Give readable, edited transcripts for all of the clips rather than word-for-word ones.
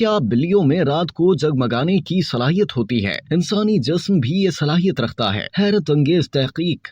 क्या बिल्लियों में रात को जगमगाने की सलाहियत होती है? इंसानी जिस्म भी ये सलाहियत रखता है। हैरत अंगेज तहकीक।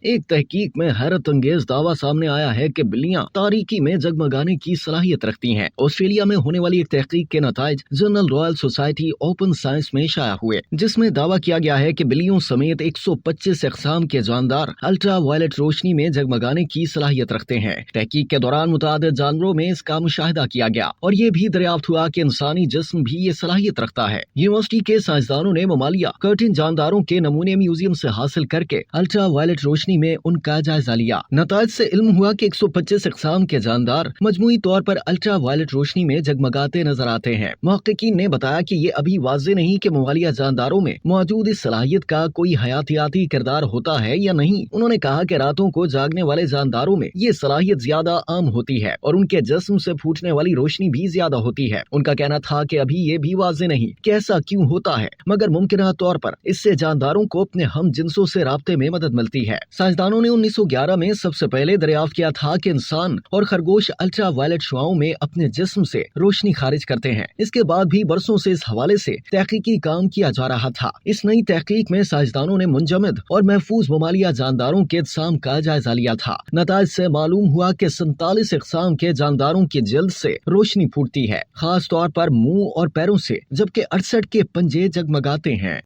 एक तहकीक में हैरत अंगेज दावा सामने आया है कि बिल्लियां तारीकी में जगमगाने की सलाहियत रखती हैं। ऑस्ट्रेलिया में होने वाली एक तहकीक के नताइज journal royal society open science में शाया हुए, जिसमें दावा किया गया है कि बिल्लियों समेत 125 अक़साम के जानदार अल्ट्रा वायलेट रोशनी में जगमगाने की सलाहियत रखते हैं। तहकीक के दौरान मुतादिद जानवरों में इसका मुशाहिदा किया गया और ये भी दरियाफ्त हुआ कि इंसानी जिस्म भी ये सलाहियत रखता है। यूनिवर्सिटी के साइंसदानों ने ममालिया कर्टिन जानदारों के नमूने म्यूजियम से हासिल करके अल्ट्रा वायलेट रोशनी में उनका जायजा लिया। नताइज से इल्म हुआ कि 125 अक़साम के जानदार मजमूई तौर पर अल्ट्रा वायलेट रोशनी में जगमगाते नजर आते हैं। मुहक्किकीन ने बताया कि ये अभी वाज़ेह नहीं कि मवालिया जानदारों में मौजूद इस सलाहियत का कोई हयातियाती किरदार होता है या नहीं। उन्होंने कहा कि रातों को जागने वाले जानदारों में ये सलाहियत ज्यादा आम होती है और उनके जिस्म से फूटने वाली रोशनी भी ज्यादा होती है। उनका कहना था कि अभी ये भी वाज़ेह नहीं कि ऐसा क्यों होता है, मगर मुमकिन तौर पर इससे जानदारों को अपने हम जिनसों से राब्ते में मदद मिलती है। साइंसदानों ने 1911 में सबसे पहले दरियाफ्त किया था कि इंसान और खरगोश अल्ट्रा वायलेट शुआओं में अपने जिस्म से रोशनी खारिज करते हैं। इसके बाद भी बरसों से इस हवाले से तहकीकी काम किया जा रहा था। इस नई तहकीक में साइंसदानों ने मुंजमद और महफूज ममालिया जानदारों के अजसाम का जायजा लिया था। नताइज से मालूम हुआ कि 47 अक़साम के जानदारों की जल्द से रोशनी फूटती है, खास तौर पर मुंह और पैरों से, जबकि 68 के पंजे जगमगाते हैं।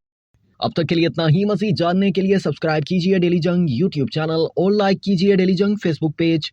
अब तक के लिए इतना ही। मज़ीद जानने के लिए सब्सक्राइब कीजिए डेली जंग यूट्यूब चैनल और लाइक कीजिए डेली जंग फेसबुक पेज।